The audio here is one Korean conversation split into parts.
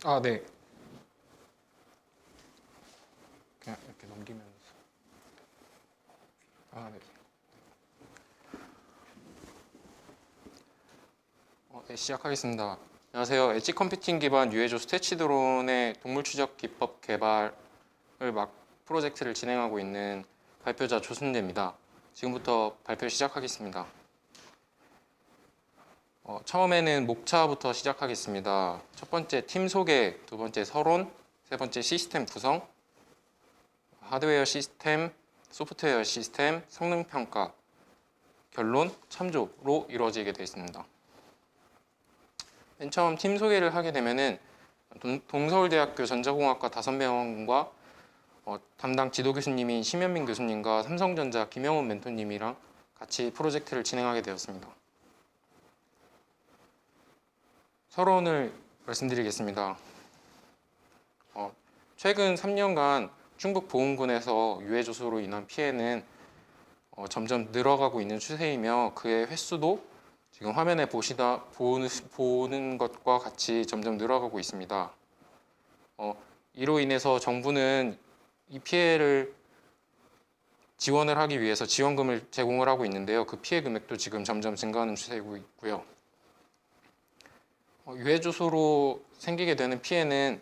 아, 네. 그냥 이렇게 넘기면서. 아, 네. 네, 시작하겠습니다. 안녕하세요. 엣지 컴퓨팅 기반 유해조 스태치 드론의 동물 추적 기법 개발을 프로젝트를 진행하고 있는 발표자 조순재입니다. 지금부터 발표 시작하겠습니다. 처음에는 목차부터 시작하겠습니다. 첫 번째 팀 소개, 두 번째 서론, 세 번째 시스템 구성, 하드웨어 시스템, 소프트웨어 시스템, 성능 평가, 결론, 참조로 이루어지게 되어 있습니다. 맨 처음 팀 소개를 하게 되면은 동서울대학교 전자공학과 5명과 담당 지도 교수님인 심현민 교수님과 삼성전자 김영훈 멘토님이랑 같이 프로젝트를 진행하게 되었습니다. 서론을 말씀드리겠습니다. 최근 3년간 충북 보은군에서 유해조소로 인한 피해는 점점 늘어가고 있는 추세이며 그의 횟수도 지금 화면에 보는 것과 같이 점점 늘어가고 있습니다. 이로 인해서 정부는 이 피해를 지원을 하기 위해서 지원금을 제공을 하고 있는데요. 그 피해 금액도 지금 점점 증가하는 추세이고 있고요. 유해조소로 생기게 되는 피해는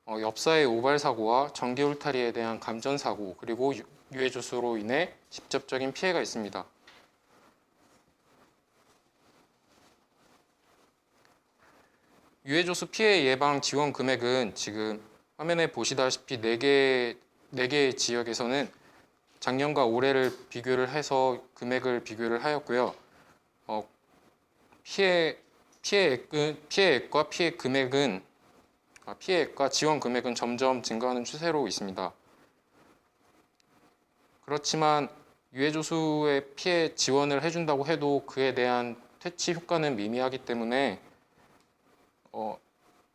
엽사의 오발 사고와 전기 울타리에 대한 감전 사고 그리고 유해조소로 인해 직접적인 피해가 있습니다. 유해조소 피해 예방 지원 금액은 지금 화면에 보시다시피 4개의 지역에서는 작년과 올해를 비교를 해서 금액을 비교를 하였고요. 피해액과 피해액과 지원 금액은 점점 증가하는 추세로 있습니다. 그렇지만 유해조소의 피해 지원을 해준다고 해도 그에 대한 퇴치 효과는 미미하기 때문에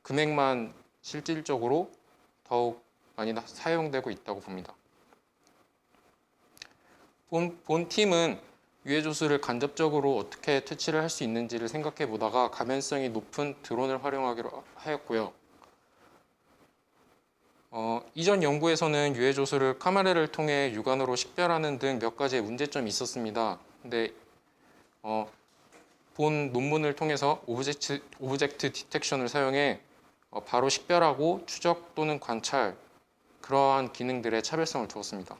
금액만 실질적으로 더욱 많이 사용되고 있다고 봅니다. 본 팀은 유해조소를 간접적으로 어떻게 퇴치를 할 수 있는지를 생각해 보다가 감염성이 높은 드론을 활용하기로 하였고요. 이전 연구에서는 유해조소를 카메라를 통해 육안으로 식별하는 등 몇 가지의 문제점이 있었습니다. 근데 본 논문을 통해서 오브젝트 디텍션을 사용해 바로 식별하고 추적 또는 관찰 그러한 기능들의 차별성을 두었습니다.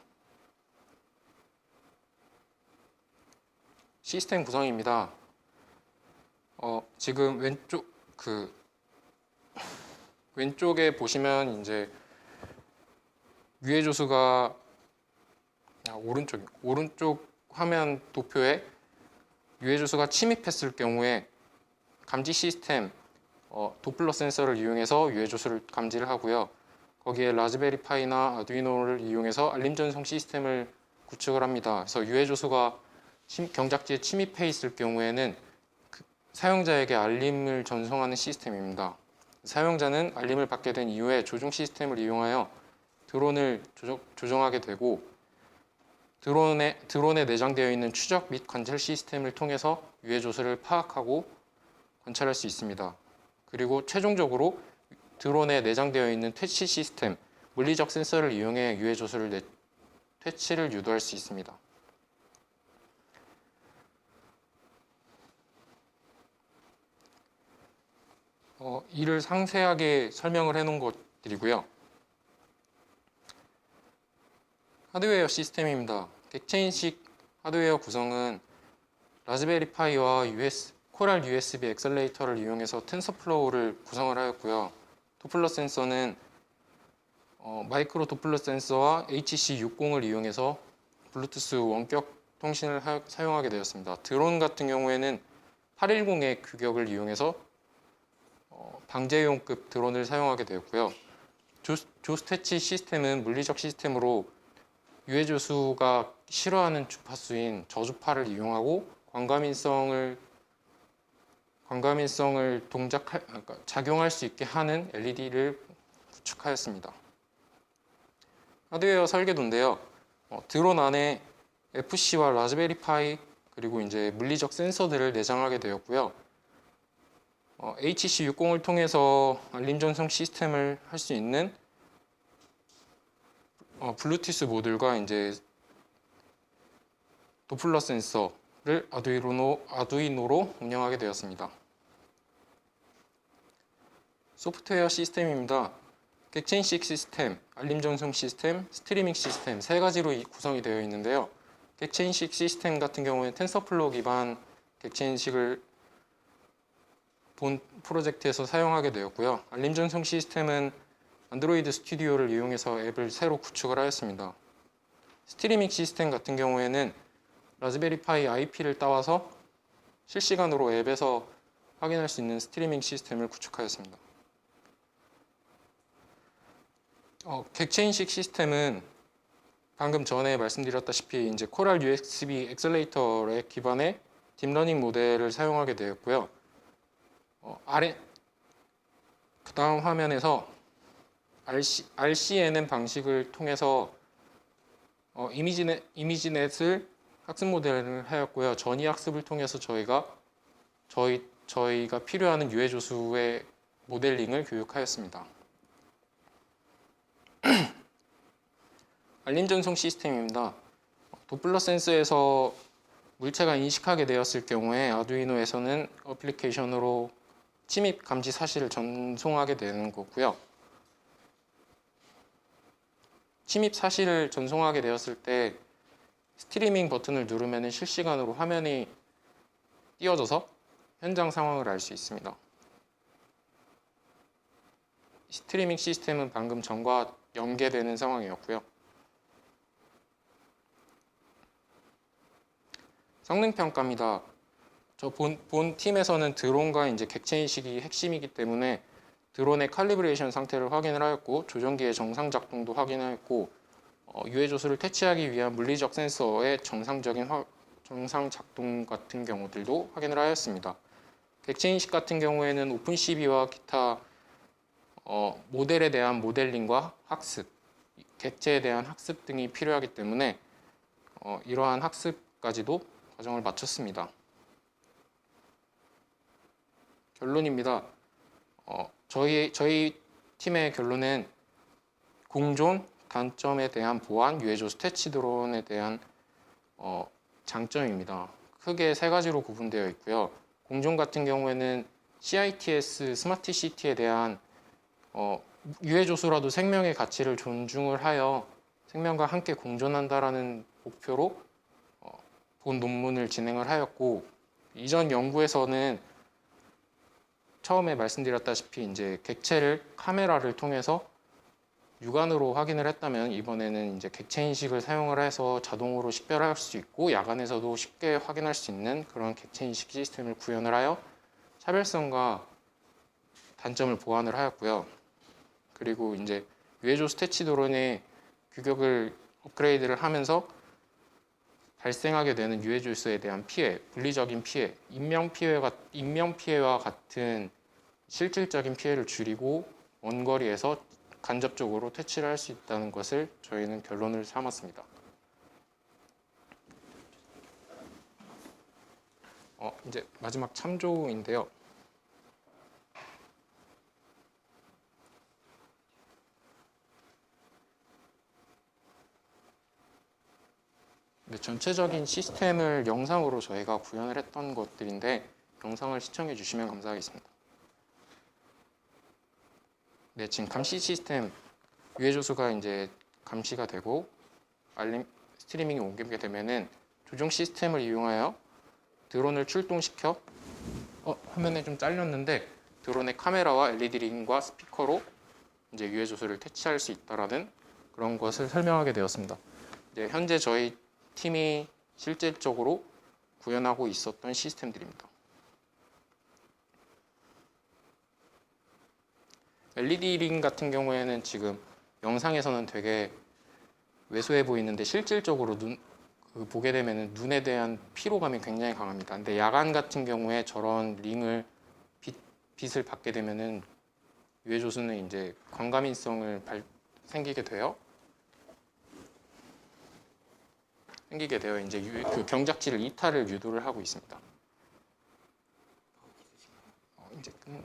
시스템 구성입니다. 지금 왼쪽에 보시면 이제 유해조소가 오른쪽 화면 도표에 유해조소가 침입했을 경우에 감지 시스템 도플러 센서를 이용해서 유해조소를 감지를 하고요. 거기에 라즈베리파이나 아두이노를 이용해서 알림 전송 시스템을 구축을 합니다. 그래서 유해조소가 경작지에 침입해 있을 경우에는 사용자에게 알림을 전송하는 시스템입니다. 사용자는 알림을 받게 된 이후에 조종 시스템을 이용하여 드론을 조정하게 되고 드론에 내장되어 있는 추적 및 관찰 시스템을 통해서 유해조소를 파악하고 관찰할 수 있습니다. 그리고 최종적으로 드론에 내장되어 있는 퇴치 시스템, 물리적 센서를 이용해 유해조소를 퇴치를 유도할 수 있습니다. 이를 상세하게 설명을 해놓은 것들이고요. 하드웨어 시스템입니다. 객체인식 하드웨어 구성은 라즈베리파이와 코랄 USB 엑셀레이터를 이용해서 텐서플로우를 구성을 하였고요. 도플러 센서는 마이크로 도플러 센서와 HC60을 이용해서 블루투스 원격 통신을 사용하게 되었습니다. 드론 같은 경우에는 810의 규격을 이용해서 방제용급 드론을 사용하게 되었고요. 조스태치 시스템은 물리적 시스템으로 유해조소가 싫어하는 주파수인 저주파를 이용하고 광감인성을 작용할 수 있게 하는 LED를 구축하였습니다. 하드웨어 설계도인데요. 드론 안에 FC와 라즈베리파이 그리고 이제 물리적 센서들을 내장하게 되었고요. HC60을 통해서 알림 전송 시스템을 할 수 있는 블루투스 모듈과 이제 도플러 센서를 아두이노로 운영하게 되었습니다. 소프트웨어 시스템입니다. 객체인식 시스템, 알림 전송 시스템, 스트리밍 시스템 세 가지로 구성이 되어 있는데요. 객체인식 시스템 같은 경우에 텐서플로우 기반 객체인식을 본 프로젝트에서 사용하게 되었고요. 알림 전송 시스템은 안드로이드 스튜디오를 이용해서 앱을 새로 구축을 하였습니다. 스트리밍 시스템 같은 경우에는 라즈베리파이 IP를 따와서 실시간으로 앱에서 확인할 수 있는 스트리밍 시스템을 구축하였습니다. 객체인식 시스템은 방금 전에 말씀드렸다시피 이제 코랄 USB 엑셀레이터의 기반의 딥러닝 모델을 사용하게 되었고요. 그 다음 화면에서 RCNN 방식을 통해서 이미지넷을 학습 모델을 하였고요. 전이 학습을 통해서 저희가 필요한 유해 조수의 모델링을 교육하였습니다. 알림 전송 시스템입니다. 도플러 센서에서 물체가 인식하게 되었을 경우에 아두이노에서는 어플리케이션으로 침입 감지 사실을 전송하게 되는 거고요. 침입 사실을 전송하게 되었을 때 스트리밍 버튼을 누르면 실시간으로 화면이 띄워져서 현장 상황을 알 수 있습니다. 스트리밍 시스템은 방금 전과 연계되는 상황이었고요. 성능 평가입니다. 저 본 팀에서는 드론과 이제 객체인식이 핵심이기 때문에 드론의 칼리브레이션 상태를 확인을 하였고 조종기의 정상 작동도 확인하였고 유해 조수를 퇴치하기 위한 물리적 센서의 정상 작동 같은 경우들도 확인을 하였습니다. 객체인식 같은 경우에는 오픈CV와 기타 모델에 대한 모델링과 학습, 객체에 대한 학습 등이 필요하기 때문에 이러한 학습까지도 과정을 마쳤습니다. 결론입니다. 저희 팀의 결론은 공존, 단점에 대한 보안, 유해조수 퇴치 드론에 대한 장점입니다. 크게 세 가지로 구분되어 있고요. 공존 같은 경우에는 CITS, 스마트 시티에 대한 유해조수라도 생명의 가치를 존중을 하여 생명과 함께 공존한다라는 목표로 본 논문을 진행을 하였고, 이전 연구에서는 처음에 말씀드렸다시피 이제 객체를 카메라를 통해서 육안으로 확인을 했다면 이번에는 이제 객체 인식을 사용을 해서 자동으로 식별할 수 있고 야간에서도 쉽게 확인할 수 있는 그런 객체 인식 시스템을 구현을 하여 차별성과 단점을 보완을 하였고요. 그리고 이제 유해조수 퇴치 드론의 규격을 업그레이드를 하면서 발생하게 되는 유해조수에 대한 피해, 물리적인 피해, 인명 피해와 같은 실질적인 피해를 줄이고 원거리에서 간접적으로 퇴치를 할 수 있다는 것을 저희는 결론을 삼았습니다. 이제 마지막 참조인데요. 전체적인 시스템을 영상으로 저희가 구현을 했던 것들인데 영상을 시청해 주시면 감사하겠습니다. 네, 지금 감시 시스템 유해조수가 이제 감시가 되고 알림 스트리밍이 옮기게 되면은 조종 시스템을 이용하여 드론을 출동시켜 화면에 좀 잘렸는데 드론의 카메라와 LED 링과 스피커로 이제 유해조수를 퇴치할 수 있다라는 그런 것을 설명하게 되었습니다. 이제 현재 저희 팀이 실질적으로 구현하고 있었던 시스템들입니다. LED 링 같은 경우에는 지금 영상에서는 되게 왜소해 보이는데 실질적으로 보게 되면 눈에 대한 피로감이 굉장히 강합니다. 근데 야간 같은 경우에 저런 링을 빛을 받게 되면은 유해조수는 이제 광감인성을 생기게 되어 이제 그 경작지를 이탈을 유도를 하고 있습니다. 이제 끝.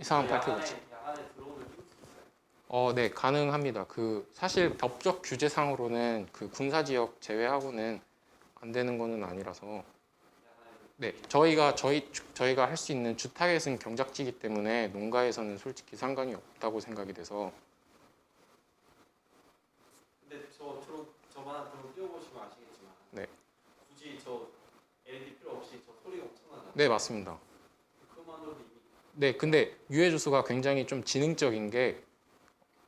이상 발표겠죠. 야간에 드론을 띄울 수 있어요? 네, 가능합니다. 사실 법적 규제상으로는 그 군사 지역 제외하고는 안 되는 거는 아니라서 야간에 네, 저희가 할 수 있는 주 타겟은 경작지이기 때문에 농가에서는 솔직히 상관이 없다고 생각이 돼서 근데 저만 드론 띄워보시면 아시겠지만 네. 굳이 저 LED 필요 없이 저 소리가 엄청나잖아요. 네, 맞습니다. 그것만으로도 이미 네, 근데 유해조수가 굉장히 좀 지능적인 게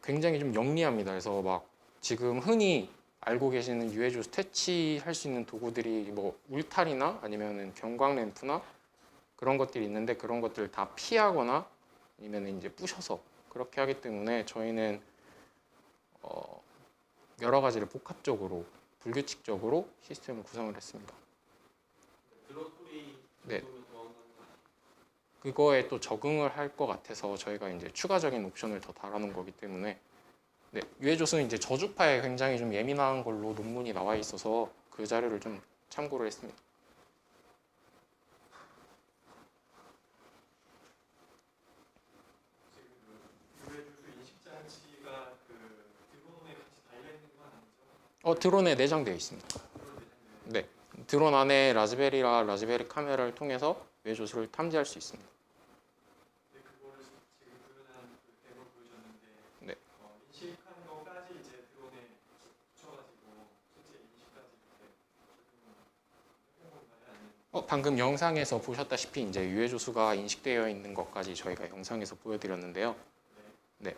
굉장히 좀 영리합니다. 그래서 막 지금 흔히 알고 계시는 유해조수 퇴치할 수 있는 도구들이 뭐 울타리나 아니면은 경광 램프나 그런 것들이 있는데 그런 것들을 다 피하거나 아니면 이제 부셔서 그렇게 하기 때문에 저희는 여러 가지를 복합적으로 불규칙적으로 시스템을 구성을 했습니다. 드론 소리 네. 정도면 도망가는 거 아니에요? 그거에 또 적응을 할 것 같아서 저희가 이제 추가적인 옵션을 더 달아놓은 거기 때문에 네, 유해조수는 이제 저주파에 굉장히 좀 예민한 걸로 논문이 나와 있어서 그 자료를 좀 참고를 했습니다. 지금 그 유해주수 인식 장치가 그 드론에 같이 달려 있는 건 아니죠? 드론에 내장되어 있습니다. 드론 내장돼. 네, 드론 안에 라즈베리 카메라를 통해서 유해조수를 탐지할 수 있습니다. 근데 그거를 지금 구현한 그 데모 보여줬는데 네. 인식한 것까지 이제 드론에 붙여가지고 실제 인식까지 이렇게 적용을 해본 건가요? 아니면 방금 영상에서 보셨다시피 이제 유해조수가 인식되어 있는 것까지 저희가 영상에서 보여드렸는데요. 네.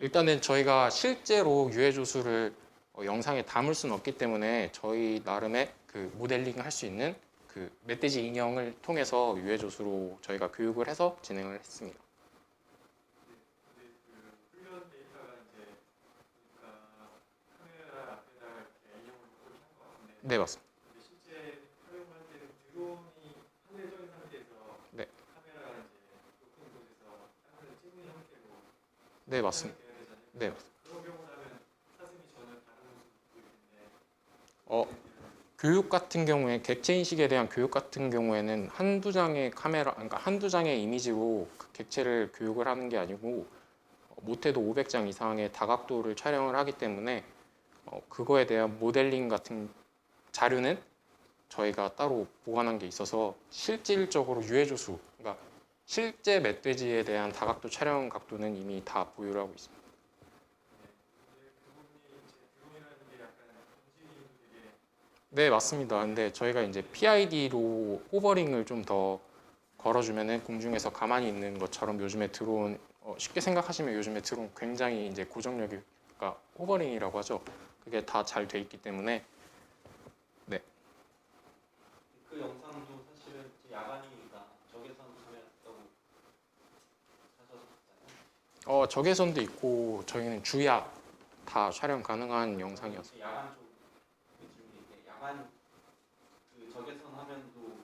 일단은 저희가 실제로 유해조수를 영상에 담을 수는 없기 때문에 저희 나름의 그 모델링을 할 수 있는 그 멧돼지 인형을 통해서 유해조수로 저희가 교육을 해서 진행을 했습니다. 근데 그 훈련 데이터가 이제 그러니까 카메라 앞에다가 이렇게 인형을 놓고 이렇게 한것 같은데 네, 맞습니다. 근데 실제 활용할 때는 드론이 하늘에 떠 있는 상태에서 네. 카메라가 이제 높은 곳에서 하늘을 찍는 형태로 네, 맞습니다. 돼야 되잖아요. 네, 맞습니다. 그런 경우라면 사슴이 전혀 다른 모습을 보일 텐데 교육 같은 경우에 객체 인식에 대한 교육 같은 경우에는 한두 장의 카메라, 그러니까 한두 장의 이미지로 그 객체를 교육을 하는 게 아니고 못해도 500장 이상의 다각도를 촬영을 하기 때문에 그거에 대한 모델링 같은 자료는 저희가 따로 보관한 게 있어서 실질적으로 유해조수, 그러니까 실제 멧돼지에 대한 다각도 촬영 각도는 이미 다 보유를 하고 있습니다. 근데 그분이 이제 드론이라는 게 약간 움직임도 되게 네, 맞습니다. 근데 저희가 이제 PID로 호버링을 좀 더 걸어주면은 공중에서 가만히 있는 것처럼 요즘에 드론 쉽게 생각하시면 요즘에 드론 굉장히 이제 고정력이 그러니까 호버링이라고 하죠. 그게 다 잘 돼 있기 때문에 그 영상도 사실은 이제 야간이니까 적외선 카메라 쓰다고 하셨잖아요. 적외선도 있고 저희는 주야 다 촬영 가능한 영상이었어요. 야간 쪽그 질문인데 야간 그 적외선 화면도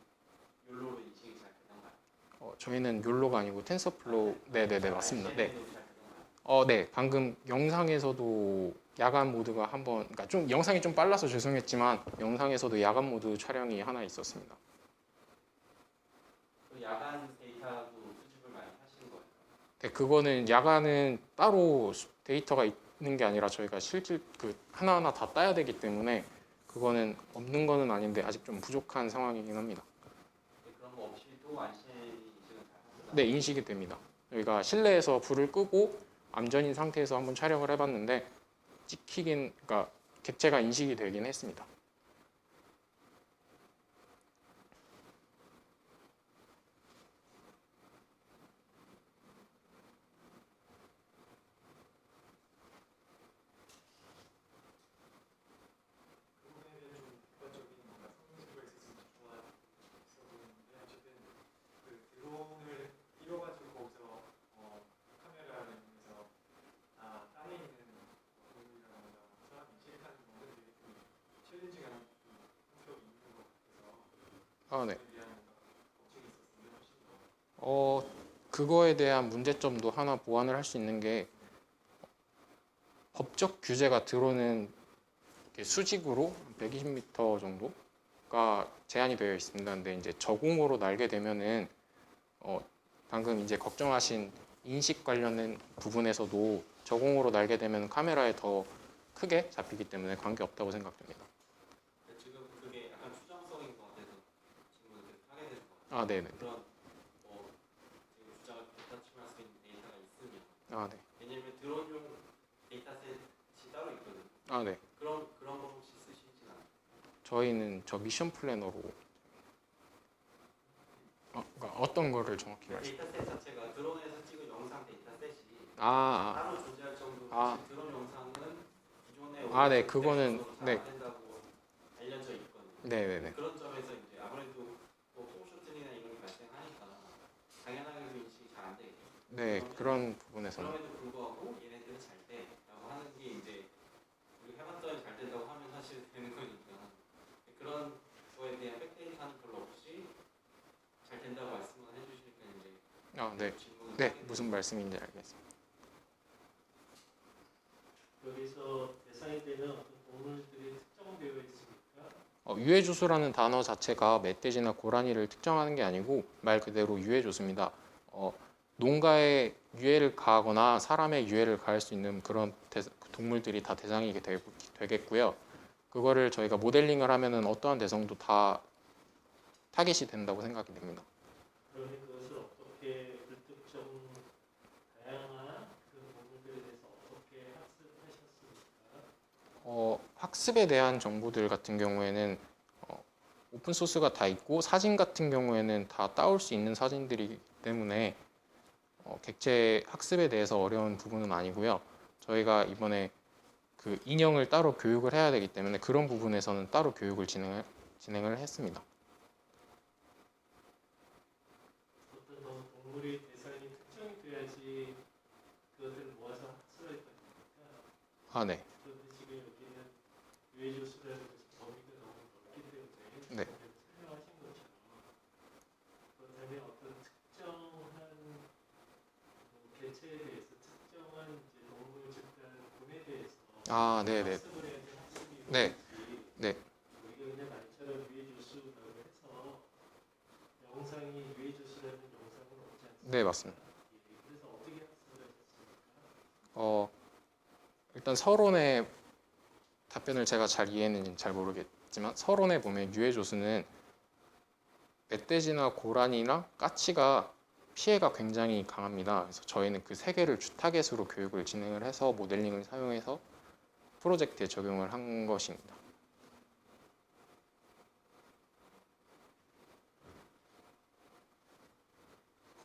욜로로 인식이 잘 되던가요? 저희는 욜로가 아니고 텐서플로우. 네네네, 맞습니다. 네. RCN도 잘 되던가요? 네, 방금 영상에서도 야간 모드가 한번, 그러니까 좀 영상이 좀 빨라서 죄송했지만 영상에서도 야간 모드 촬영이 하나 있었습니다. 그 야간 데이터도 수집을 많이 하시는 거예요? 네, 그거는 야간은 따로 데이터가 있는 게 아니라 저희가 실질 그 하나하나 다 따야 되기 때문에 그거는 없는 거는 아닌데 아직 좀 부족한 상황이긴 합니다. 그런 거 없이도 RCN 인식은 잘 하시나요? 네, 인식이 됩니다. 저희가 실내에서 불을 끄고 암전인 상태에서 한번 촬영을 해봤는데 찍히긴, 그러니까 객체가 인식이 되긴 했습니다. 그 부분에 대한 좀 객관적인 뭔가 성능지수가 있었으면 좋았어 보이는데 어쨌든 그 드론을 띄워가지고 거기서 카메라를 이용해서 땅에 있는 동물이라던가 사람 인식하는 거는 되게 좀 챌린징한 성격이 있는 것 같아서 네. 그에 대한 뭔가 걱정이 있었으면 훨씬 더 그거에 대한 문제점도 하나 보완을 할 수 있는 게 법적 규제가 드론은 이렇게 수직으로 120m 정도가 제한이 되어 있습니다. 근데 이제 저공으로 날게 되면은 방금 이제 걱정하신 인식 관련된 부분에서도 저공으로 날게 되면 카메라에 더 크게 잡히기 때문에 관계 없다고 생각됩니다. 근데 지금 그게 약간 추정성인 것 같아서 질문을 계속 하게 되는 것 같아요. 아, 네네. 그런 뭐 지금 주장을 뒷받침할 수 있는 데이터가 있으면 아, 네. 왜냐면 드론용 데이터셋이 따로 있거든요. 아, 네. 그런 거 혹시 쓰시진 않아요? 저희는 저 미션 플래너로 그러니까 어떤 거를 정확히 말씀? 데이터셋 자체가 드론에서 찍은 영상 데이터셋이 아, 따로 존재할 정도로 아. 사실 드론 영상은 기존의 아, 네, 그거는 네, 잘안 된다고 알려져 있거든요. 네, 네, 네. 그런 점에서 이제 아무래도 뭐 폼쇼팅이나 이런 게 발생하니까 당연하게도 인식이 잘 안 되겠죠. 네, 그런 부분에서는 그럼에도 불구하고 얘네들은 잘 돼라고 하는 게 이제 우리가 해봤더니 잘 된다고 하면 사실 되는 거니까 그런 거에 대한 백데이터는 별로 없이 잘 된다고 말씀을 해주시니까 이제 아, 네, 질문을 네, 하게 되는 무슨 말씀인지 알겠습니다. 여기서 대상이 되는 어떤 동물들이 특정되어 있습니까? 유해조수라는 단어 자체가 멧돼지나 고라니를 특정하는 게 아니고 말 그대로 유해조수입니다. 농가에 유해를 가하거나 사람의 유해를 가할 수 있는 그런 동물들이 다 대상이 되겠고요. 그거를 저희가 모델링을 하면은 어떠한 대상도 다 타겟이 된다고 생각이 됩니다. 그러니 그것을 어떻게 불특정 다양한 그 동물들에 대해서 어떻게 학습하셨습니까? 학습에 대한 정보들 같은 경우에는 오픈 소스가 다 있고 사진 같은 경우에는 다 따올 수 있는 사진들이기 때문에 객체 학습에 대해서 어려운 부분은 아니고요. 저희가 이번에 그 인형을 따로 교육을 해야 되기 때문에 그런 부분에서는 따로 교육을 진행을 했습니다. 어떤 동물이 대상이 특정이 돼야지 그것들을 모아서 학습을 했던 겁니까? 아, 네. 그런데 지금 여기는 유해조수라는 것이 범위가 너무 넓기 때문에 네. 설명하신 것처럼 그렇다면 어떤 특정한 개체에 대해서 특정한 이제 동물 집단 군에 대해서 아, 네, 네. 학습을 해야지 학습이 네. 이루어지지. 네. 우리가 그냥 말처럼 유해조수라고 해서 영상이 유해조수라는 영상은 없지 않습니까? 네, 맞습니다. 예, 그래서 어떻게 학습을 하셨습니까? 일단 서론의 답변을 제가 잘 이해했는지 잘 모르겠지만 서론에 보면 유해조수는 멧돼지나 고라니나 까치가 피해가 굉장히 강합니다. 그래서 저희는 그 세 개를 주 타겟으로 교육을 진행을 해서 모델링을 사용해서 프로젝트에 적용을 한 것입니다.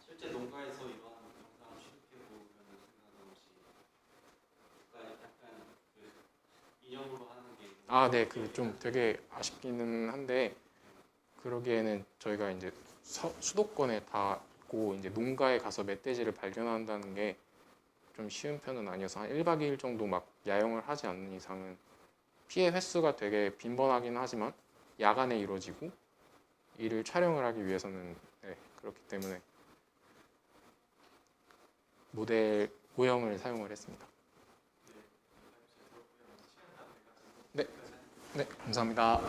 실제 농가에서 이런 영상을 취득해 보면 생각은 혹시 약간 그 인형으로 하는 게 아, 네, 그 좀 되게 아쉽기는 한데 그러기에는 저희가 이제 수도권에 다 있고 이제 농가에 가서 멧돼지를 발견한다는 게 좀 쉬운 편은 아니어서 한 1박 2일 정도 막 야영을 하지 않는 이상은 피해 횟수가 되게 빈번하긴 하지만 야간에 이루어지고 이를 촬영을 하기 위해서는 네, 그렇기 때문에 모델 모형을 사용을 했습니다. 네, 감사합니다.